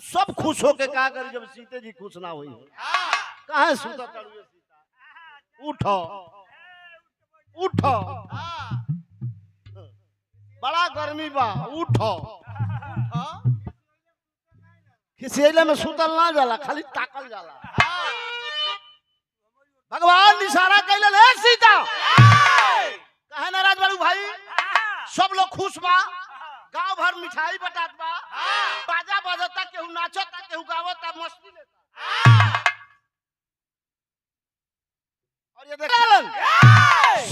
सब खुश होके का करी जब सीते जी खुश ना हुई कहा सुता तड़ुए सीता उठो उठो बड़ा गर्मी बा उठो खिसियले में सुतल ना जाला खाली ताकल जाला भगवान इशारा कैले ले सीता कहे नाराज बाड़ू भाई सब लोग खुश बा गांव भर मिठाई बटात बा बाजा बजता केहू नाचता केहू गावता मस्ती लेता और ये देखलन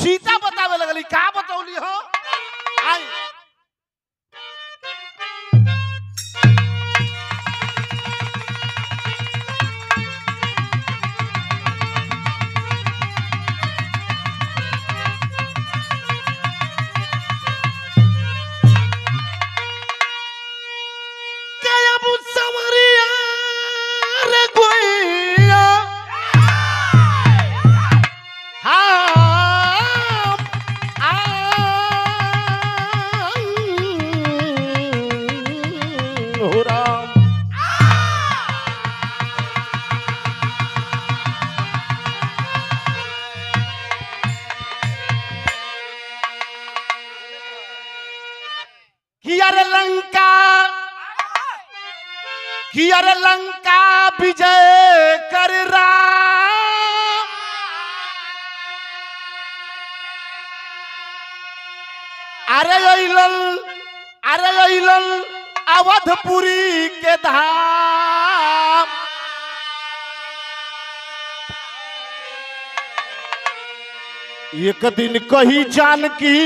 सीता बतावे लगली का बतौली हो आई कि अरे लंका विजय कर राम अरे अइलन अवधपुरी के धाम एक दिन कही जानकी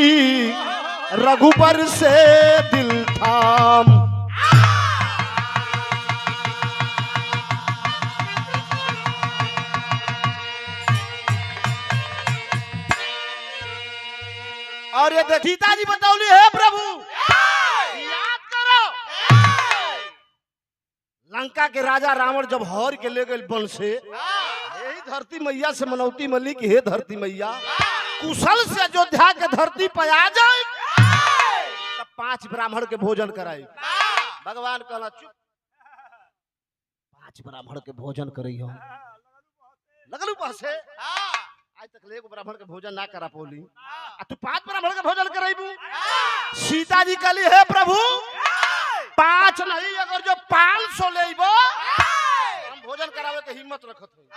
रघुबर से दिल थाम और ये सीता जी बतौली है प्रभु याद करो लंका के राजा रावण जब हर के ले गए वन से यही धरती मैया से मनौती मल्ली की हे धरती मैया कुशल से अयोध्या के धरती पर आ जाए तब 5 ब्राह्मण के भोजन कराई भगवान कहला चुप 5 ब्राह्मण के भोजन करई हो लगल पासे आज तक एगो ब्राह्मण के भोजन ना करा पौली तू 5 ब्राह्मण के भोजन कराइबू सीता जी कहली हे प्रभु 5 नहीं अगर जो 500 लेबो हम भोजन करावे के हिम्मत रखत हई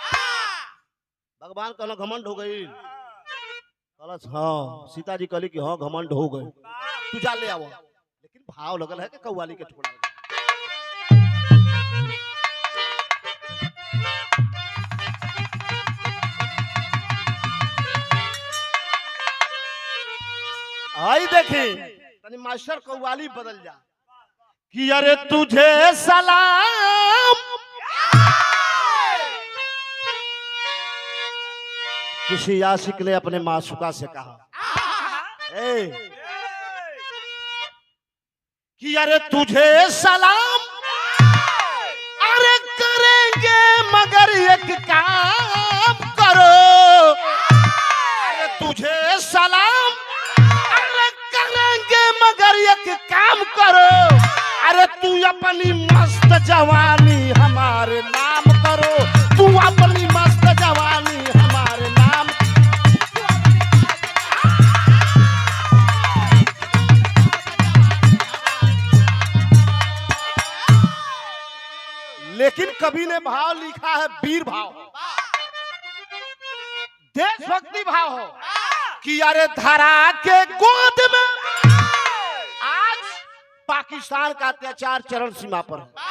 भगवान कहला घमंड हो गई कहलस हां सीता जी कहली कि हां घमंड हो गए तू जा ले आओ लेकिन भाव लगल है कि कव्वाली के ठोड़ा आई देखी तनी मास्टर कव्वाली बदल जा कि अरे तुझे सलाम किसी आशिक ने अपने मासूका से कहा कि अरे तुझे सलाम अरे करेंगे मगर एक काम करो अरे तुझे सलाम मगर एक काम करो अरे तू अपनी मस्त जवानी हमारे नाम करो तू अपनी मस्त जवानी हमारे नाम लेकिन कवि ने भाव लिखा है वीर भाव देशभक्ति भाव हो कि अरे धरा के गोद में पाकिस्तान का अत्याचार चरम सीमा पर है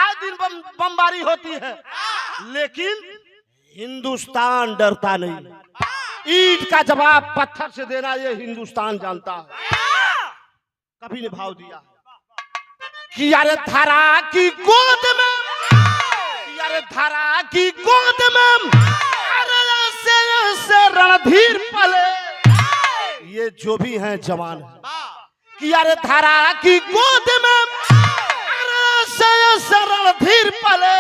आज दिन बमबारी होती है लेकिन हिंदुस्तान डरता नहीं ईंट का जवाब पत्थर से देना ये हिंदुस्तान जानता है कभी ने भाव दिया कि यारे धरा की गोद में यारे धरा की गोद में से रणधीर पले ये जो भी हैं जवान कि यारे धरा की गोद में रणधीर पले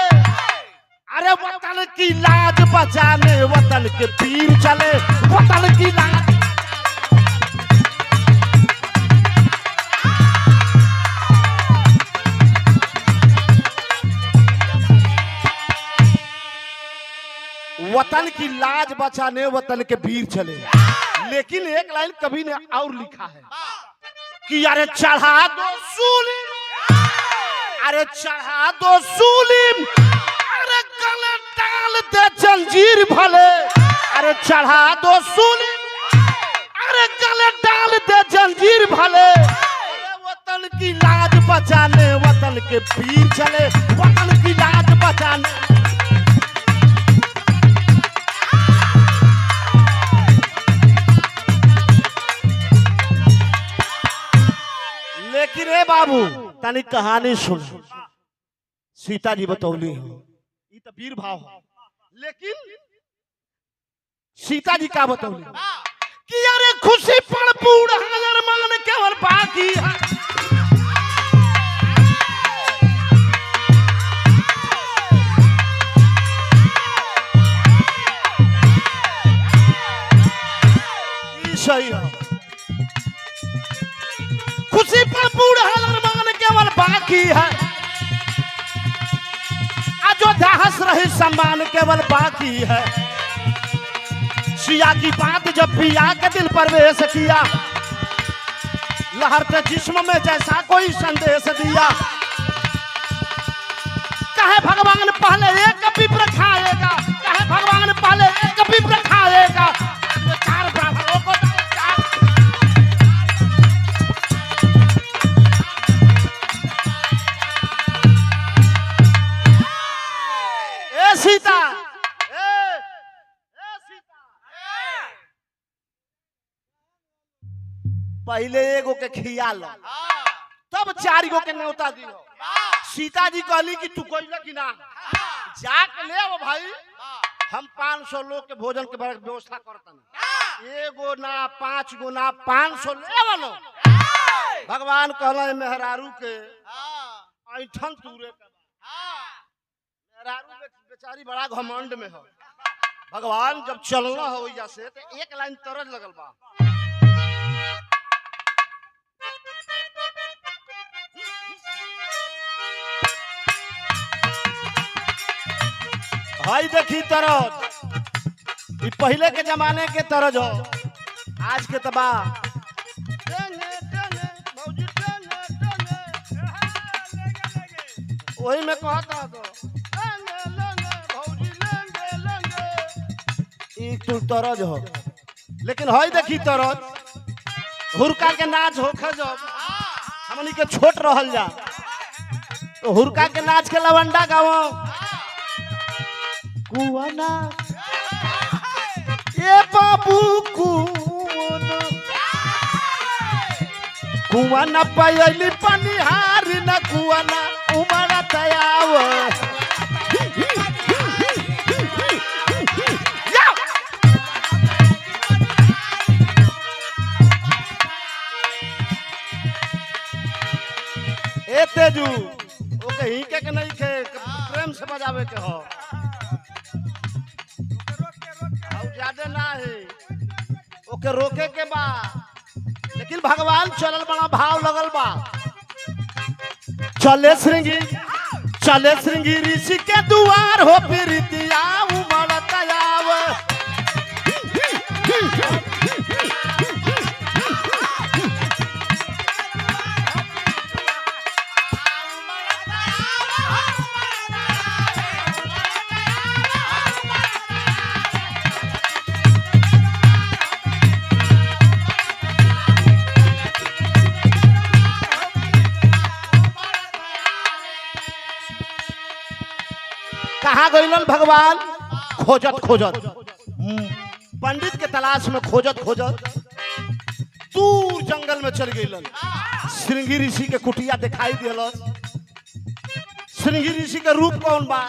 अरे वतन की लाज बचाने वतन के पीर चले वतन की लाज वतन की लाज बचाने वतन के वीर चले। लेकिन एक लाइन कवि ने और लिखा है कि अरे चढ़ा दो सूलीम, अरे चढ़ा दो सूलीम, अरे गले डाल दे जंजीर भले, अरे चढ़ा दो सूलीम, अरे गले डाल दे जंजीर भले। वतन की लाज बचाने वतन के वीर चले, वतन की लाज बचाने। लेकिन रे बाबू तनी कहानी सुन। सीता जी बतौली हो ये तो वीर भाव हो, लेकिन सीता जी का बतौली कि अरे खुशी पर पूरा हजार मान केवल बाकी है। सही है, खुशी पर पूरा हजार मान केवल बाकी है, अयोध्या हंस रही सम्मान केवल बाकी है। सिया की बात जब पिया के दिल पर वेश किया, लहरते जिस्म में जैसा कोई संदेश दिया। कहे भगवान पहले एक विप्र खाएगा, कहे भगवान पहले एक विप्र खाएगा। चार ब्राह्मणों को सीता पहले एगो के खिया लो तब चार गो के न्योता दियो। सीता जी कहली कि तू कोई कि ना जाके ले वो भाई, हम 500 लोग के भोजन के व्यवस्था करतन, एगो ना 5 गो ना 500 ले वालो। भगवान कहला मेहरारू के ऐठन तूरे बेचारी बड़ा घमंड में हो। भगवान जब चलना हो जैसे तो एक लाइन तरज लगल बा, भाई देखी तरज ये पहले के जमाने के तरज हो, आज के तबा वही में कहता तो तू तरज हो। लेकिन हई देखी तरज हुरका के नाच होखे जब हमनी के छोट रहल जा तो हुरका के नाच के लवंडा गावो कुआना ए बाबू कुआना कुआना पायली पनिहार न कुआना उमरा तयाव। तेजू ओके ही के नहीं के प्रेम से बजावे के हो, ज्यादा ना है ओके रोके के बा। लेकिन भगवान चलल बड़ा भाव लगल बा, चले श्रृंगी ऋषि के दुआर हो प्रीतिया उमड़ तयाव। कहाँ गइलन भगवान खोजत खोजत, पंडित के तलाश में खोजत खोजत दूर जंगल में चल गइलन। श्रृंगी ऋषि के कुटिया दिखाई दिलस। श्रृंगी ऋषि के रूप कौन बा?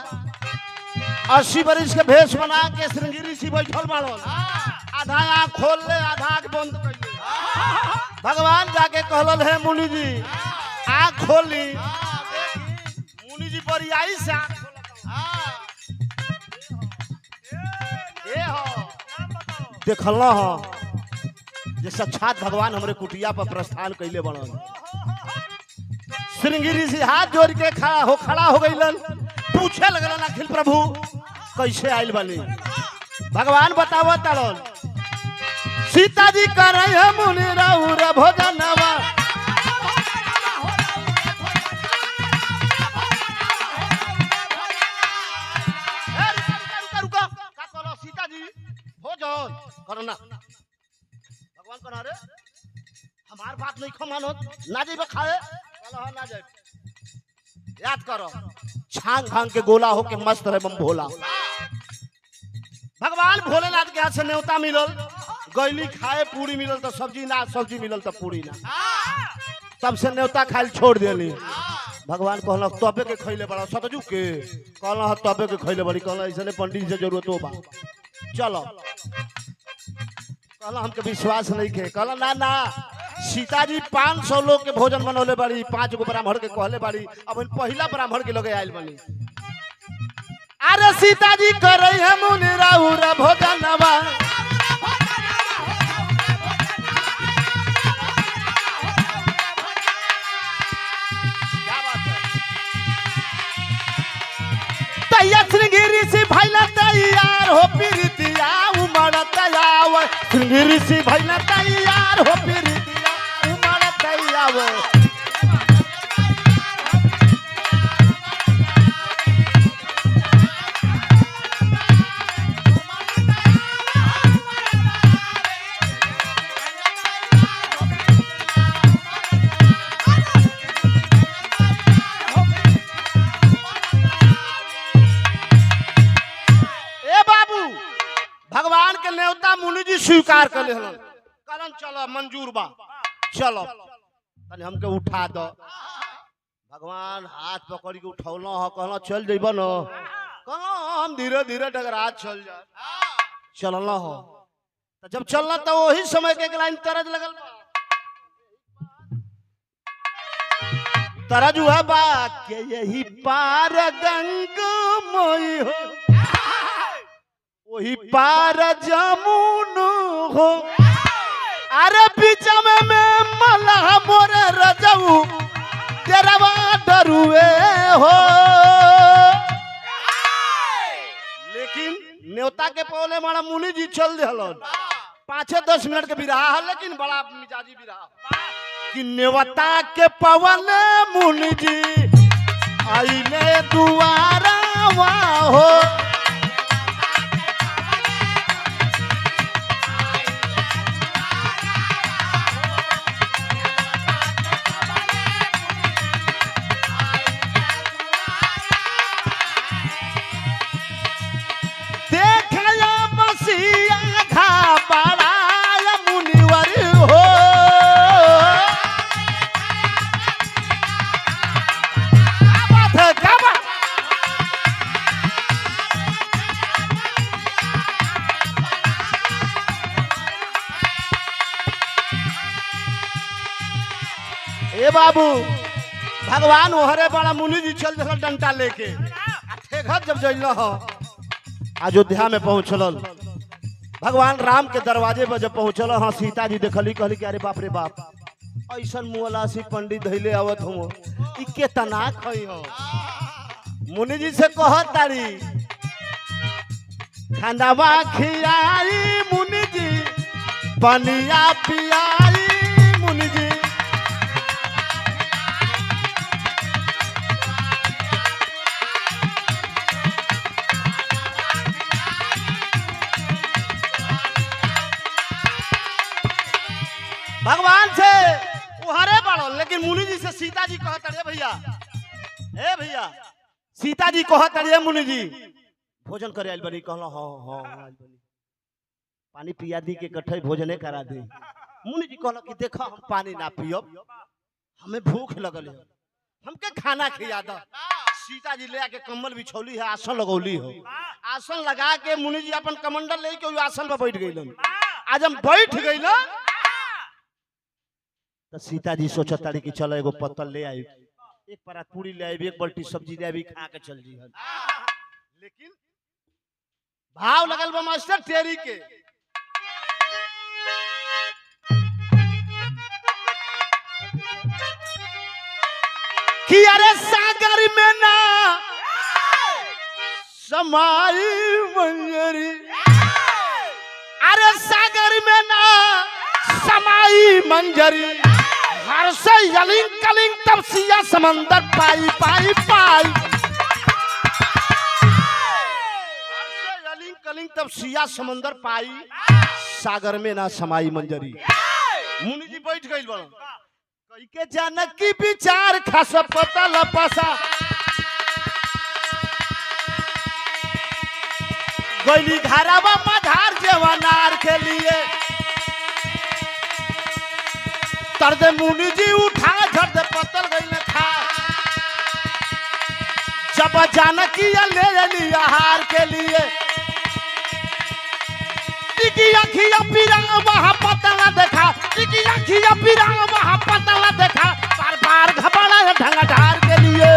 80 बरिस के भेष बना के श्रृंगी ऋषि बैठल बाड़न, आधा आँख खोल ले आधा आँख बंद कर ले। भगवान जाके कहलन है मुनि जी आँख खोली। मुनि जी बरियाई से आँख देखल हो जे साक्षात भगवान हमरे कुटिया पर प्रस्थान कैले बनल। श्रृंगी ऋषि हाथ जोड़ के खड़ा हो गइलन, पूछे लगलन अखिल प्रभु कैसे आइल बनी? भगवान बतावो तड़न सीता जी कर मुनि राउर भोजनवा सीता जी भोजन करो ना भगवान कहो रे हमार बात नहीं खो मानो ना जेब खाए ना जाए याद करो छांग भांग के गोला हो के मस्त रहे बम भोला भगवान भोलेनाथ के हाथ से न्योता मिलल गैली खाए पूरी मिलल तो सब्जी ना सब्जी मिलल तो पूरी ना तब से न्योता खाइल छोड़ देली भगवान कहल तबे के खैले बड़ा सतजू के कहल तबे के खैले बड़ी कहल ऐसे पंडित से जरूरत हो बा चलो कहल हमके विश्वास नहीं के कहल ना ना सीता जी 500 लोग के भोजन बनौले बाड़ी 5 गो ब्राह्मण के कहले बाड़ी अब पहला ब्राह्मण के लगे आयल बनी अरे सीता जी कर रही है मुनि राउर भोजनवा क्या बात है तैया श्रृंगेरी से भैला तैयार हो प्रीतिया उमड़ तैयाव श्रृंगेरी से भैला तैयार हो प्रीतिया उमड़ तैयाव भगवान के न्योता मुनि जी स्वीकार कर लेहलन कहलन चलो मंजूर बा चलो तनी हमके उठा दो भगवान हाथ पकड़ के उठौलो ह कहलो चल जइबो न कहलो हम धीरे धीरे डगरा चल जा चललो हो तो जब चलना तो वही समय के एक लाइन तरज लगल तरज हुआ बा के यही पार गंग मोई हो वही पार जमुन हो अरे बीच में मलह मोरे रजऊ तेरवा डरुए हो लेकिन न्योता के पौले मारा मुनि जी चल दिहलन 5-10 मिनट के बिरहा है लेकिन बड़ा मिजाजी बिरहा कि न्योता के पवले मुनि जी आइले दुआरा हो ए बाबू भगवान ओहरे बड़ा मुनि जी चल दिल डंटा लेके ठेघत जब जइल हो अयोध्या में पहुंचल भगवान राम के दरवाजे पर जब पहुंचल हाँ सीता जी देखली कहली कि अरे बाप रे बाप ऐसा मुअलासी पंडित धैले आवत हो इके तना खई हो मुनि जी से कहत तारी खानावा खियाई मुनि जी पनिया पियाई मुनि जी भगवान से उहरे बड़ो लेकिन मुनि जी से सीता जी कहत रे भैया ए भैया सीता जी कहत रे मुनि जी भोजन करे आइल बनी कहलो हां हां आइल बनी पानी पिया दी के कठै भोजने करा दे मुनि जी कहलो कि देखो हम पानी ना पियब हमें भूख लगल है हमके खाना खिया दो सीता जी ले आके कम्बल बिछौली है आसन लगौली हो आसन लगा के मुनि जी अपन कमंडल लेके ओइ आसन पर बैठ गइलन आज हम बैठ गइल तो सीता जी सोचत तारी कि चलो एगो पत्तल ले आई एक परात पूरी ले आई एक बाल्टी सब्जी ले आई खा के चल जी लेकिन भाव लगल बा मास्टर तेरी के कि अरे सागर में ना समाई मंजरी समाई मंजरी हर से यलिंग कलिंग तब सिया समंदर पाई पाई पाई हर से यलिंग कलिंग तब सिया समंदर पाई सागर में ना समाई मंजरी। मुनि जी बैठ गइल बड़ कई के जानकी विचार खस पता लपसा गइली घरवा मधार जवानार के लिए तरद मुनि जी उठा झट पतल गइल था जब जानकी ले लिया हार के लिए टिकी अखिया पिरंग वहां पतला देखा टिकी अखिया पिरंग वहां पतला देखा बार बार घबरा ढंगा ढार के लिए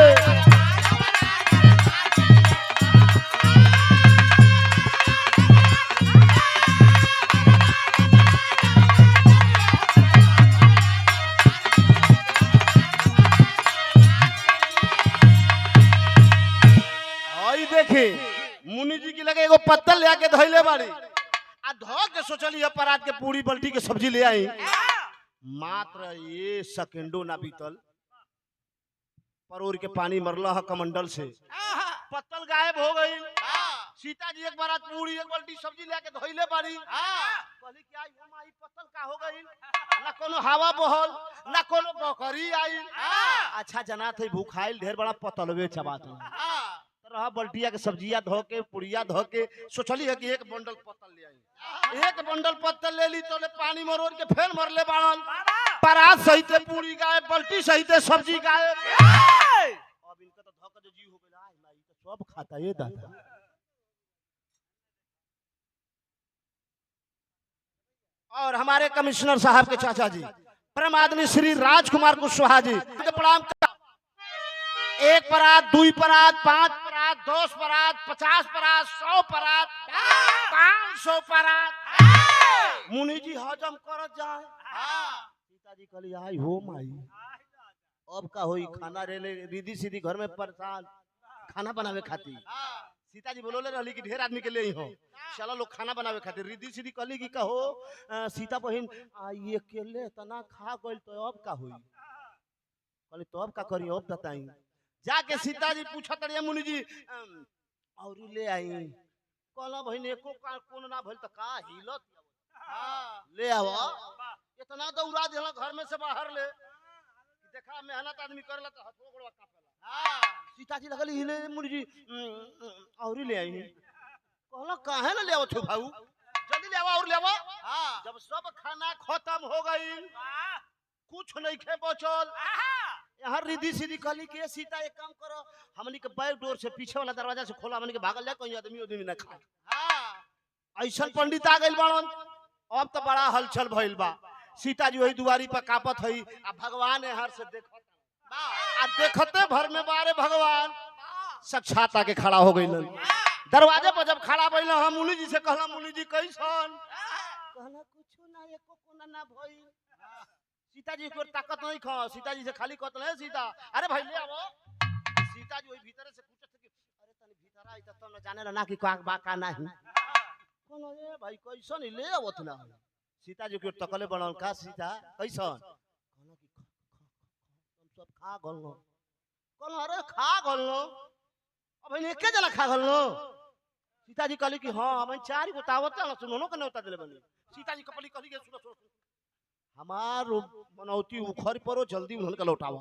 मुनि जी की लगे एगो पत्तल ले आके धइले बाड़ी आ धो के सोचली परात के पूरी बल्टी के सब्जी ले आई मात्र ये सेकंडो ना बीतल परोर के पानी मरला है कमंडल से पत्तल गायब हो गई। सीता जी एक बार पूरी एक बल्टी सब्जी ले आके धइले बाड़ी कहली क्या आई हम आई पत्तल का हो गई ना कोनो हवा बहल ना कोनो बकरी आई अच्छा जना थे भूखाइल ढेर बड़ा पत्तलवे चबात रहा बल्टिया के सब्जिया धो के पुड़िया धो के सोचली है कि एक बंडल पत्तल ले आई एक बंडल पत्तल ले ली तो ले पानी मरोड़ के फेर मर ले बाड़न परात सहित पूरी गाय बल्टी सहित सब्जी गाय अब इनका तो धोखा जो जीव हो गया आई तो सब खाता ये दादा। और हमारे कमिश्नर साहब के चाचा जी परम आदमी श्री राजकुमार कुशवाहा जी प्रणाम एक परात दुई परात पांच परात 10 परात 50 परात 100 परात 500 परात मुनि जी हजम कर जाए सीता जी कहली आई हो माई अब का होई खाना रेले रिदी सीधी घर में परेशान खाना बनावे खाती सीता जी बोलोले रहली कि ढेर आदमी के लिए हो चलो लोग खाना बनावे खातिर रिदी सीधी कहली कि कहो सीता बहन ये अकेले तना खा गइल तो अब का होई कहली तो अब का करी अब बताई जाके सीता जी पूछत रही मुनि जी और ले आई कहला बहन एको का कोन ना भइल त का हिलत ले आवा इतना दौड़ा देला घर में से बाहर ले देखा मेहनत आदमी करला त हाथ गोड़वा कापेला सीता जी लगली हिले मुनि जी और ले आई कहला काहे ना ले आवत हो भाऊ जल्दी ले आवा और ले आवा जब सब खाना खत्म हो गई कुछ नहीं खे बचल यहाँ रिदी सीधी कहली कि सीता एक काम करो हमनी के बैक डोर से पीछे वाला दरवाजा से खोला हमनी के भागल जाए कहीं आदमी ना खाए ऐसा पंडित आ गइल बाड़न अब तो बड़ा हलचल भइल बा सीता जी वही दुआरी पर कापत हई आ भगवान हर से देखत आ देखते भर में बारे भगवान साक्षात आके खड़ा हो गइलन दरवाजे पर जब खड़ा भइल हम मुनि जी से कहला मुनि जी कैसन कहला कुछ ना एको कोना ना भइल सीता जी को ताकत नहीं खा सीता जी से खाली कहत नहीं सीता अरे भाई ले आवो सीता जी वही भीतर से पूछत कि अरे तनी भीतर आई त न जाने ना कि का बा का नहीं कोनो ए भाई कैसन ले आवत ना सीता जी को तकले बनल का सीता कैसन कहला कि हम सब खा गलनो कहला अरे खा गलनो अब ने के जना खा गलनो सीता जी कहली कि हां हम चार गो तावत ना सुनो के नौता देले बनी सीता जी कपली कहली के सुनो हमार मनौती उखड़ परो जल्दी उनका लौटावा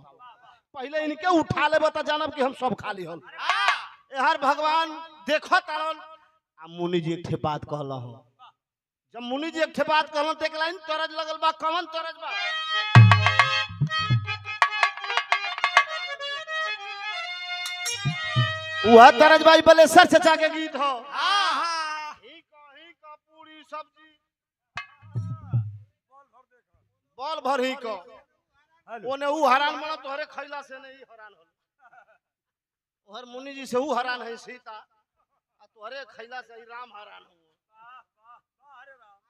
पहले इनके उठा ले बता जानब कि हम सब खाली हल यार भगवान देखो तारन आ मुनि जी एक बात कहला हो जब मुनि जी एक बात कहला त एक लाइन तरज लगल बा कवन तरज बा वह तरज भाई बलेसर चचा के गीत हो ही का पूरी सब्जी बॉल भर ही को ओने ऊ हरान मना तोहरे खैला से नहीं हरान हो ओहर मुनि जी से ऊ हरान है सीता आ तोहरे खैला से राम हरान हो अरे राम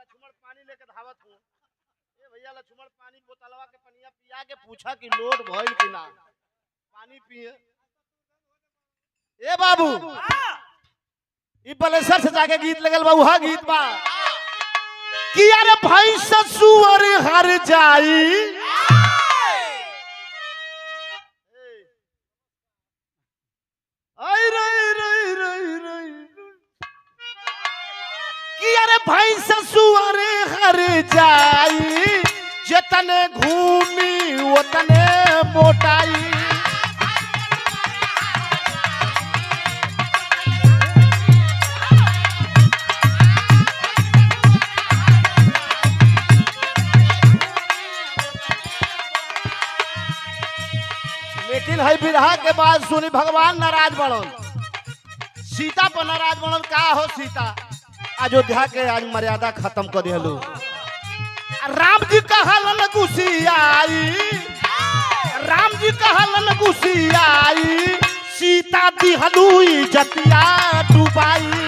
लक्ष्मण पानी लेके धावत हो ए भैया लक्ष्मण पानी बोतलवा के पनिया पिया के पूछा कि लोड भइल कि ना पानी पिए ए बाबू ई बलेसर से जाके गीत लगल बा उहा गीत बा कि अरे भाई ससुर हर जाई कि अरे भाई ससुर हर जाई जतने घूमी उतने मोटाई लेकिन है विरह के बाद सुनी भगवान नाराज बनल सीता पर नाराज बनल का हो सीता अयोध्या के आज मर्यादा खत्म कर दिलू राम जी कहलन गुसियाई राम जी कहलन गुसियाई सीता दिहलू इज्जतिया डुबाई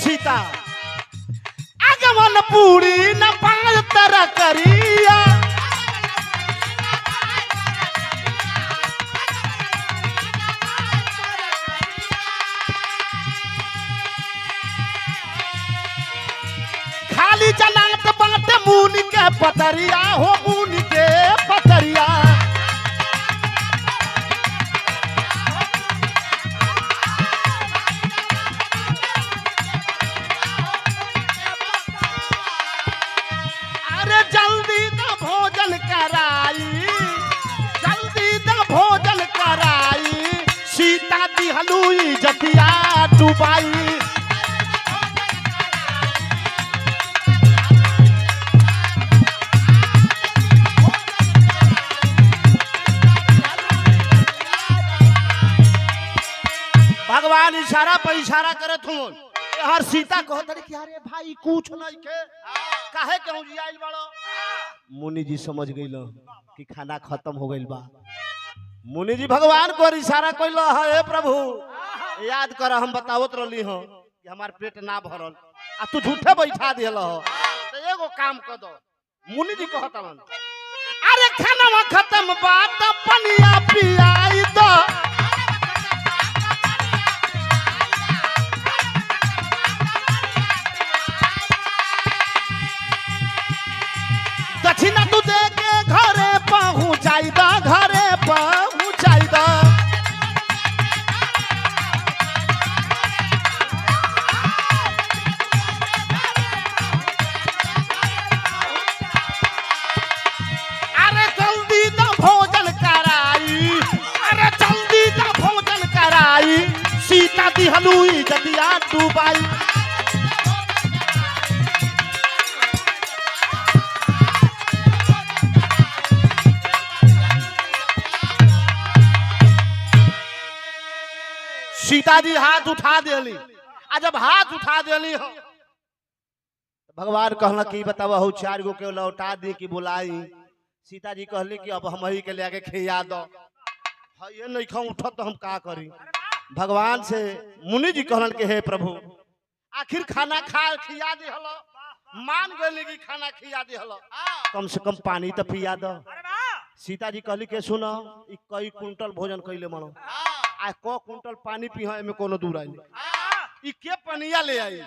सीता आगमन पूरी न पाल तर करिया खाली जनात बाटे मुनि के पतरिया हो मुनि के पतरिया जल्दी न भोजन कराई सीता दिहलू इज्जतिया डुबाई भगवान इशारा पर इशारा करत हूँ हर सीता कहत कि अरे भाई कुछ नहीं के काहे कहूं जी आइल बाड़ो मुनि जी समझ गइल कि खाना खत्म हो गइल बा मुनि जी भगवान को इशारा कइल हे प्रभु याद कर हम बतावत रहली हो कि हमार पेट ना भरल आ तू झूठे बैठा दियल हो तो एगो काम कर दो मुनि जी कहतन अरे खाना खत्म बात पनिया पियाई दो दक्षिणा तू दे के घरे पहुंचाई दा घरे पहुंचाई दा अरे जल्दी दा भोजन कराई अरे जल्दी दा भोजन कराई सीता दिहलू इज्जतिया डुबाई सीता जी हाथ उठा देली आ जब हाथ उठा देली हो भगवान कहला कि बतावा हो 4 गो के लौटा दी कि बुलाई सीता जी कहली कि अब हम ही के लेके खिया दो ये नहीं खाऊं उठत तो हम का करी भगवान से मुनि जी कहलन कि हे प्रभु आखिर खाना खा खिया दी हलो मान गेली कि खाना खिया दी हलो कम से कम पानी तो पिया दो सीता जी कहली के सुनो ई कई कुंटल भोजन कइले मनो आ को कुंटल पानी पिहा में कोनो दूर आई ई के पनिया ले आई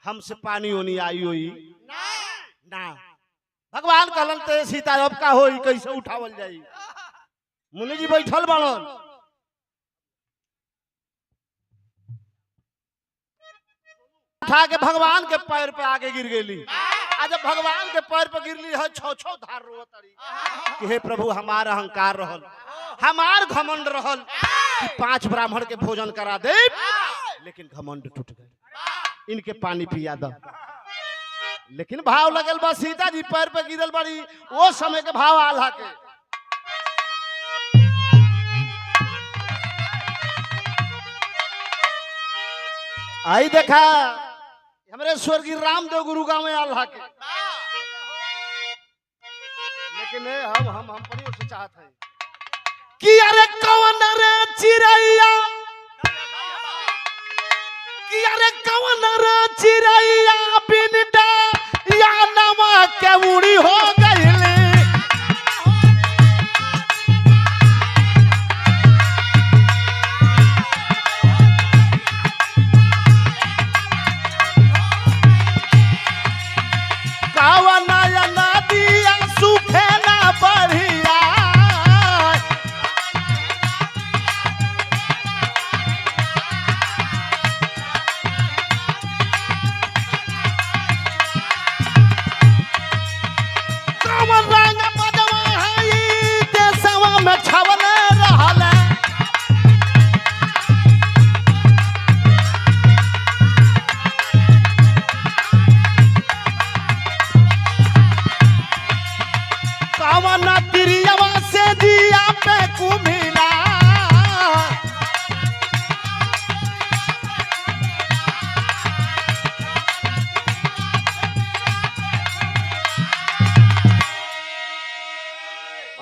हमसे पानी ओनी आई होई ना भगवान कहलन ते सीता अब का होई कैसे उठावल जाई मुनि जी बैठल बाड़न उठा के भगवान के पैर पे आगे गिर गेली आ जब भगवान के पैर पे गिरली है छो छो धार रोतरी कि हे प्रभु हमार अहंकार रहल हमार घमंड रहल कि 5 ब्राह्मण के भोजन करा दे लेकिन घमंड टूट गए इनके पानी पिया दो लेकिन भाव लगल बा सीता जी पैर पे गिरल बड़ी वो समय के भाव आल्हा के आई देखा हमारे स्वर्गीय रामदेव गुरु गांव में आल्हा के लेकिन हम पर उससे चाहते हैं कि अरे कौन रे चिड़ैया कि अरे कौन रे चिड़ैया बिन या नमा के उड़ी हो गई।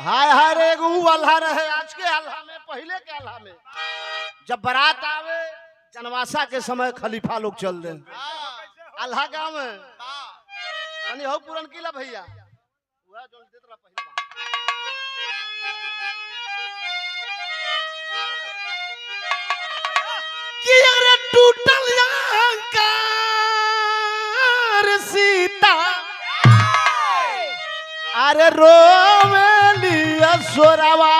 हाय हाय रे अल्लाह रहे आज के अल्लाह में, पहले के अल्लाह में जब बारात आवे जनवासा के समय खलीफा लोग चल दे अल्लाह गांव में तनी हो पुरन किला भैया वह जो देत रहा पहले कि अरे टूटल अहंकार सीता अरे रोवेली सोरावा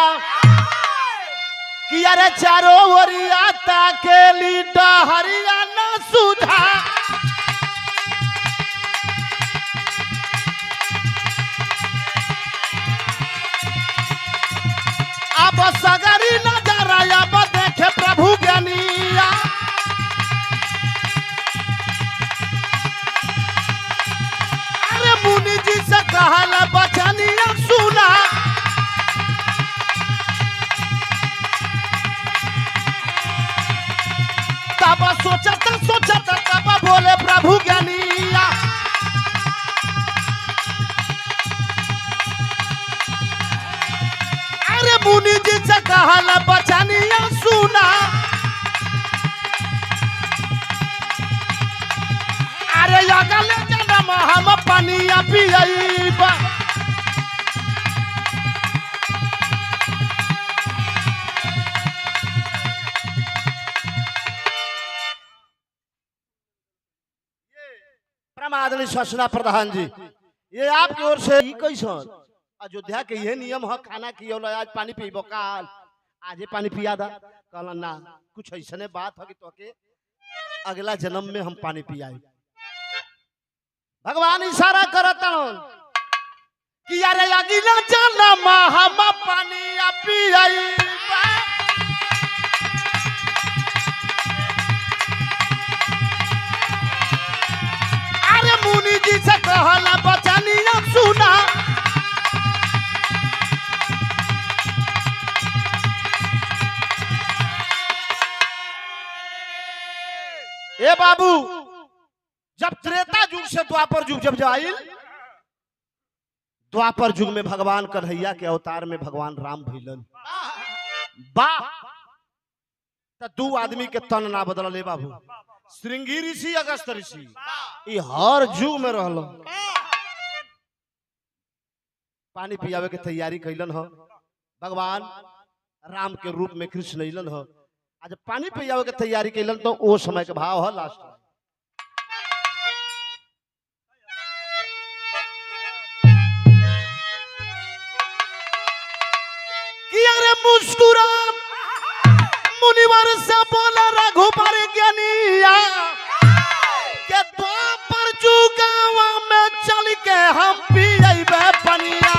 कि अरे चारों ओरिया ताकेली डहरिया न सुधा अब सगरी नजर अब देखे प्रभु ज्ञानिया अरे मुनि जी से कहल बचनिया सुना तब सोचत तब बोले प्रभु ज्ञानिया अरे मुनि जी से कहल बचनिया सुना अरे अगले जन्म हम पनिया पियबा आदरणीय शासना प्रधान जी ये आपकी ओर से कैसन अयोध्या के ये नियम है खाना की आज पानी पीबो काल आज पानी पिया दा कल ना कुछ ऐसने बात है कि तो के अगला जन्म में हम पानी पियाए भगवान इशारा करता कि अरे अगला जन्म हम पानी पियाई मुनि जी से कहला बचनिया सुना ए बाबू जब त्रेता युग से द्वापर युग जब आइल द्वापर युग में भगवान कन्हैया के अवतार में भगवान राम भइलन बा त दू आदमी के तन ना बदलल ए बाबू श्रृंगी ऋषि अगस्त ऋषि ये हर युग में रहलो पानी पियावे के तैयारी कैलन हो भगवान राम के रूप में कृष्ण अइलन हो आज पानी पियावे के तैयारी कैलन तो वो समय के भाव है लास्ट कि अरे मुस्कुरा मुनिवर से बोला रघुबर ज्ञानिया के द्वापर जुगवा में चल के हम पियबे पनिया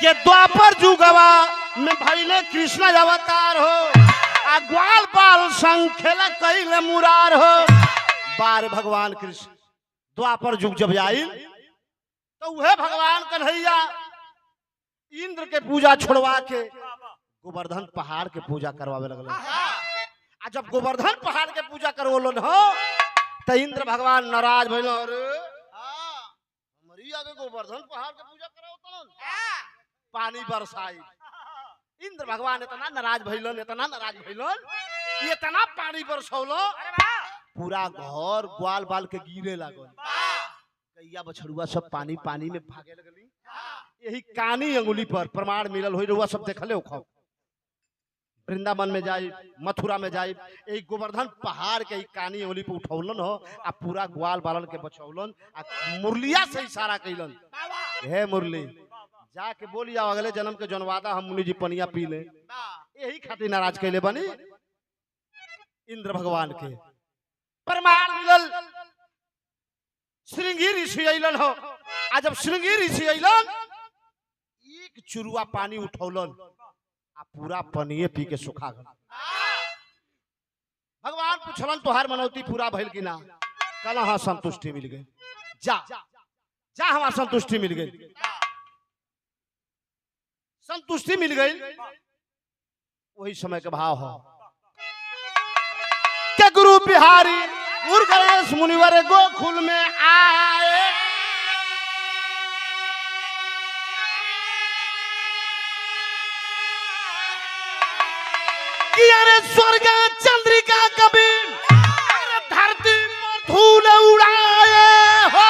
के द्वापर जुगवा में भइले कृष्ण अवतार हो आ ग्वाल बाल संग खेला कैले मुरार हो बार भगवान कृष्ण द्वापर जुग जब आइल तो वह भगवान कन्हैया इंद्र के पूजा छोड़वा के गोवर्धन पहाड़ के पूजा करवावे लगल आ आ जब गोवर्धन पहाड़ के पूजा करवलन हो तो इंद्र भगवान नाराज भइल। अरे हमारी आगे गोवर्धन पहाड़ के पूजा करावतन पानी बरसाई। इंद्र भगवान इतना नाराज भइलन, इतना नाराज भइलन, इतना पानी बरसौलो पूरा घर ग्वाल बाल के गिरे लागल। गैया बछड़ुआ सब पानी पानी में भागे लगली। यही कानी अंगुली पर प्रमाण मिलल होई, रउआ सब देखले हो। वृंदावन में जाए, मथुरा में जाए, यही गोवर्धन पहाड़ के कानी अंगुली पे उठौलन हो आ पूरा ग्वाल बालन के बचौलन आ मुरलिया से इशारा कैलन, हे मुरली जाके बोलिया अगले जन्म के जनवादा हम मुनि जी पनिया पी ले। यही खातिर नाराज कैले बनी इंद्र भगवान के। प्रमाण मिलल श्रृंगी ऋषि अइलन हो। आ जब श्रृंगी ऋषि अइलन एक चुरुआ पानी उठौलन आ पूरा पनिये पी के सुखा गल। भगवान पूछलन तोहार मनौती पूरा भइल कि ना? कहला हाँ संतुष्टि मिल गई। जा जा हमार संतुष्टि मिल गई, संतुष्टि मिल गई। वही समय के भाव हो के गुरु बिहारी गुरु गणेश मुनिवर गोकुल में आए। कि अरे स्वर्ग चंद्रिका कभी धरती पर धूल उड़ाए हो।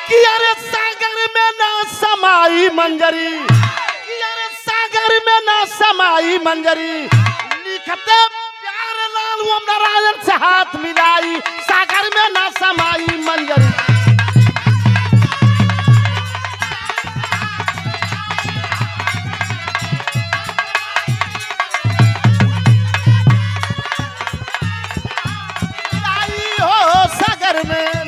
कि अरे सागर में ना समाई मंजरी, कि अरे सागर में ना समाई मंजरी। लिखते प्यार लाल वो नारायण से हाथ मिलाई, सागर में ना समाई मंजरी। सागर में